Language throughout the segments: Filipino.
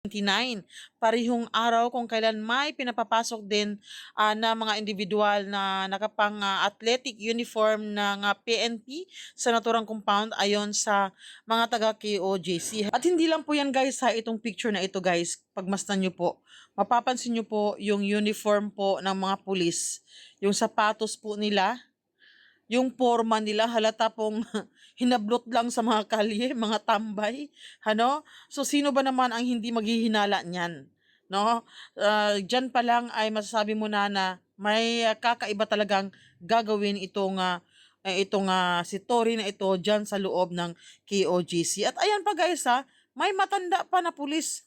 29, parehong araw kung kailan may pinapapasok din na mga individual na nakapang athletic uniform ng PNP sa naturang compound ayon sa mga taga KOJC. At hindi lang po yan guys, itong picture na ito guys, pagmasdan nyo po, mapapansin nyo po yung uniform po ng mga pulis, yung sapatos po nila, yung forma nila halata pong hinablot lang sa mga kalye, mga tambay, ano? So sino ba naman ang hindi maghihinala niyan, no? Diyan pa lang ay masasabi mo na may kakaiba talagang gagawin itong si Tori na ito diyan sa loob ng KOGC. At ayan pa guys may matanda pa na pulis.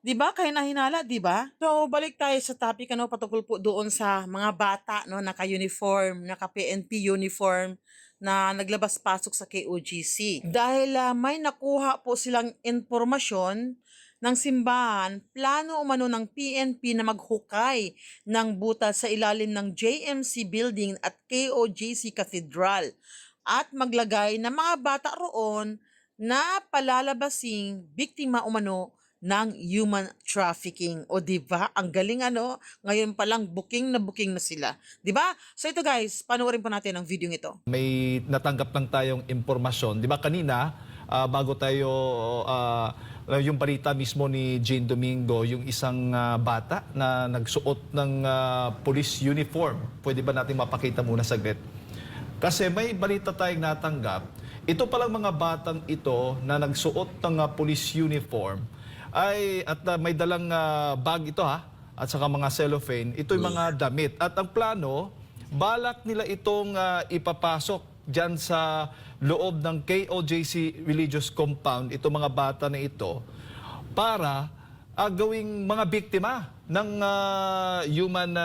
'Di ba? Kaya nahinala, 'di ba? So, balik tayo sa topic patungkol po doon sa mga bata no naka-uniform, naka-PNP uniform na naglabas-pasok sa KOGC. Dahil may nakuha po silang impormasyon ng simbahan, plano umano ng PNP na maghukay ng butas sa ilalim ng JMC Building at KOGC Cathedral at maglagay ng mga bata roon na palalabasing biktima umano ng human trafficking. O diba? Ang galing ngayon pa lang booking na sila. Diba? So ito guys, panoorin po natin ang video ito. May natanggap lang tayong impormasyon. Diba kanina, bago tayo, yung balita mismo ni Jane Domingo, yung isang bata na nagsuot ng police uniform. Pwede ba natin mapakita muna saglit? Kasi may balita tayong natanggap. Ito palang mga batang ito na nagsuot ng police uniform at may dalang bag ito at saka mga cellophane, ito yung mga damit. At ang plano, balak nila itong ipapasok dyan sa loob ng KOJC Religious Compound, itong mga bata na ito, para gawing mga biktima ng human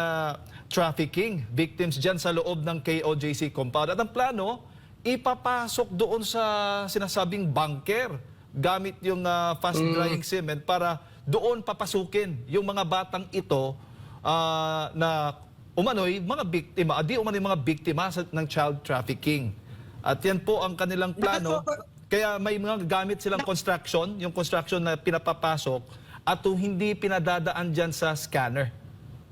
trafficking, victims dyan sa loob ng KOJC Compound. At ang plano, ipapasok doon sa sinasabing bunker gamit yung fast drying cement para doon papasukin yung mga batang ito na umano'y mga biktima, mga biktima ng child trafficking. At yan po ang kanilang plano. Kaya may mga gamit silang construction, yung construction na pinapapasok at hindi pinadadaan dyan sa scanner.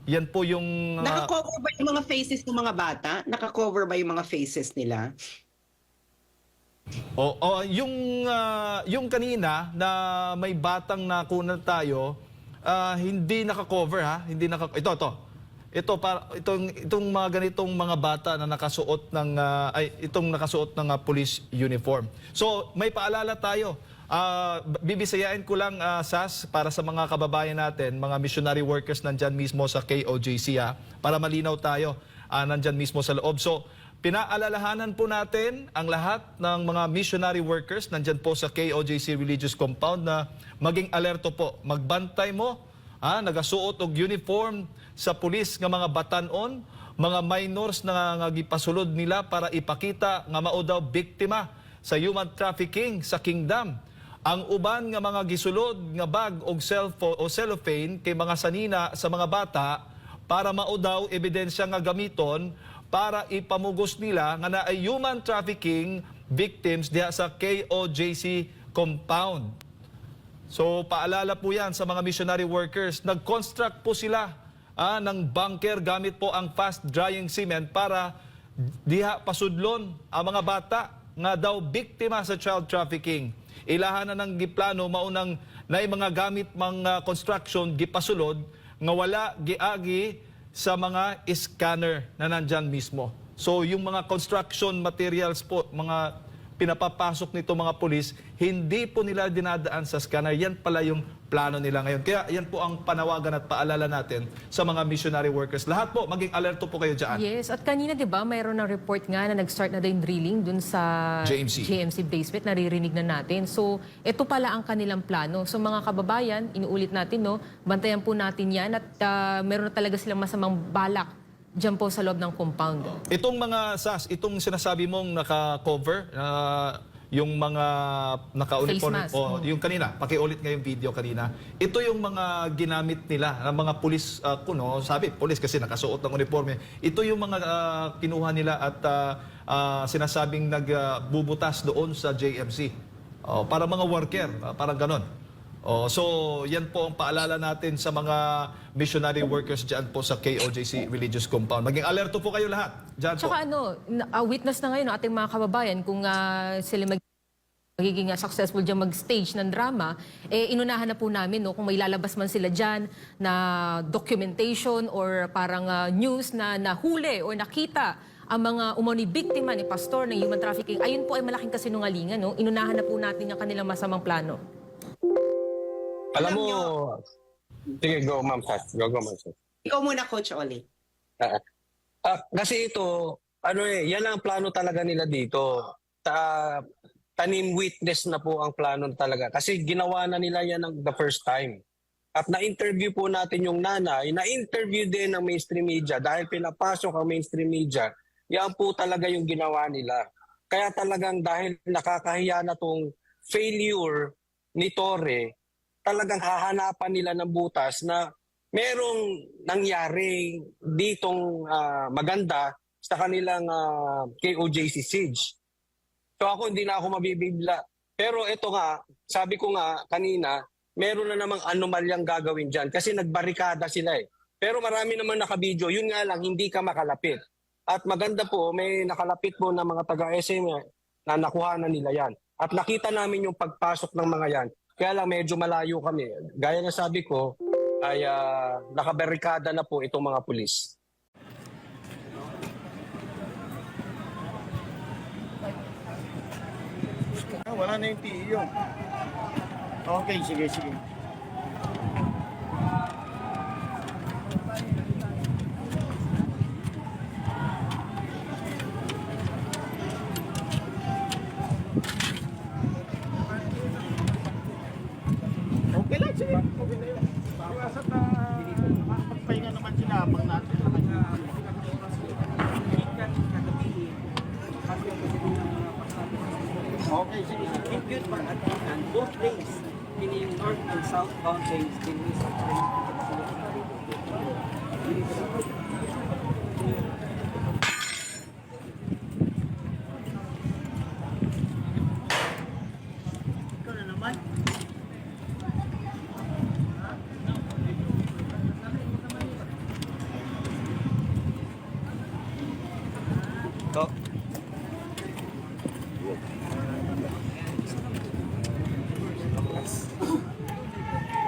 Yan po yung... Naka-cover ba yung mga faces ng mga bata? Naka-cover ba yung mga faces nila? Yung kanina na may batang nakunan tayo, hindi naka-cover hindi itong mga ganitong mga bata na nakasuot ng nakasuot ng police uniform. So may paalala tayo. Bibisayain ko lang SAS para sa mga kababayan natin, mga missionary workers nandyan mismo sa KOJC para malinaw tayo nandyan mismo sa loob. So pinaalalahanan po natin ang lahat ng mga missionary workers nandyan po sa KOJC Religious Compound na maging alerto po. Magbantay mo, nagasuot og uniform sa pulis nga mga batanon, mga minors na nagipasulod nila para ipakita nga mao daw biktima sa human trafficking sa kingdom. Ang uban nga mga gisulod nga bag og cellophane kay mga sanina sa mga bata para mao daw ebidensya nga gamiton para ipamugos nila nga na ay human trafficking victims diha sa KOJC compound. So paalala po yan sa mga missionary workers. Nag-construct po sila ng bunker gamit po ang fast drying cement para diha pasudlon ang mga bata nga daw biktima sa child trafficking. Ilahan na ng giplano maunang na mga gamit mga construction gipasulod nga wala giagi sa mga scanner na nandyan mismo. So yung mga construction materials po, mga pinapapasok nito mga pulis, hindi po nila dinadaan sa scanner. Yan pala yung plano nila ngayon. Kaya yan po ang panawagan at paalala natin sa mga missionary workers. Lahat po, maging alerto po kayo dyan. Yes, at kanina 'di ba mayroon ng report nga na nag-start na din drilling dun sa JMC basement, naririnig na natin. So, ito pala ang kanilang plano. So, mga kababayan, inuulit natin bantayan po natin 'yan at meron na talaga silang masamang balak diyan po sa loob ng compound. Itong mga SAS, itong sinasabi mong naka-cover, yung mga naka-uniform, yung kanina, pakiulit nga yung video kanina. Ito yung mga ginamit nila, ng mga pulis, sabi, pulis kasi nakasuot ng uniforme. Ito yung mga kinuha nila at sinasabing nagbubutas doon sa JMC. Para mga worker, parang ganon. Oh, so yan po ang paalala natin sa mga missionary workers dyan po sa KOJC Religious Compound. Maging alerto po kayo lahat dyan po. Tsaka witness na ngayon ng ating mga kababayan kung sila magiging successful dyan mag-stage ng drama, inunahan na po namin kung may lalabas man sila dyan na documentation or parang news na nahuli or nakita ang mga umani biktima ni pastor ng human trafficking. Ayun po ay malaking kasinungalingan. Inunahan na po natin ang kanilang masamang plano. Alam mo, sige, go, Ma'am Sat. Go, Ma'am Sat. Ikaw muna, Coach Oli. Kasi ito, yan ang plano talaga nila dito. Tanim witness na po ang plano talaga. Kasi ginawa na nila yan ang the first time. At na-interview po natin yung nanay, na-interview din ng mainstream media dahil pinapasok ang mainstream media, yan po talaga yung ginawa nila. Kaya talagang dahil nakakahiya na tong failure ni Torre, talagang hahanapan nila ng butas na merong nangyari ditong maganda sa kanilang KOJC siege. So ako hindi na ako mabibigla. Pero ito nga, sabi ko nga kanina, meron na namang anomalyang gagawin dyan kasi nagbarikada sila eh. Pero marami naman nakabidyo, yun nga lang, hindi ka makalapit. At maganda po, may nakalapit po na mga taga-SM na nakuha na nila yan. At nakita namin yung pagpasok ng mga yan. Kaya lang medyo malayo kami. Gaya na sabi ko, ay nakabarikada na po itong mga pulis. Wala na yung TEO. Okay, sige, sige. Okay lang, sige. Okay na yun. Iwasan na magpahinga naman sila pag natin. Okay, sige. Impute for and both lanes, meaning north and southbound lanes, can be Ikaw na naman.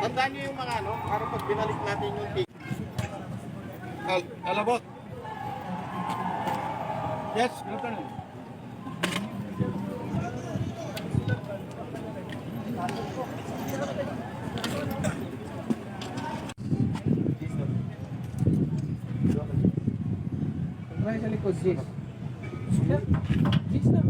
Tandaan nyo yung mga para pag binalik natin yung ticket. Alabot. Yes, Lieutenant. Right sa likod, Jis. Jis na. Jis na.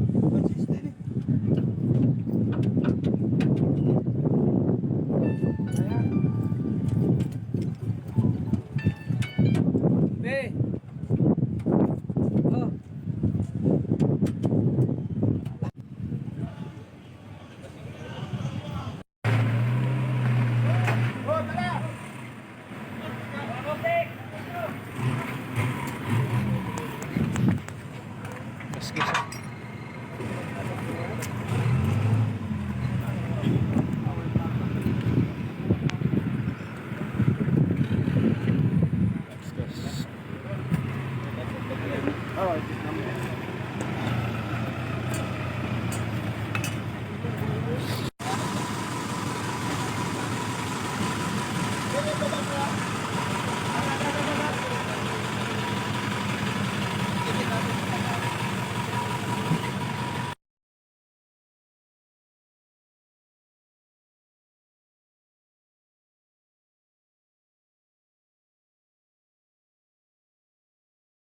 Be. Oh.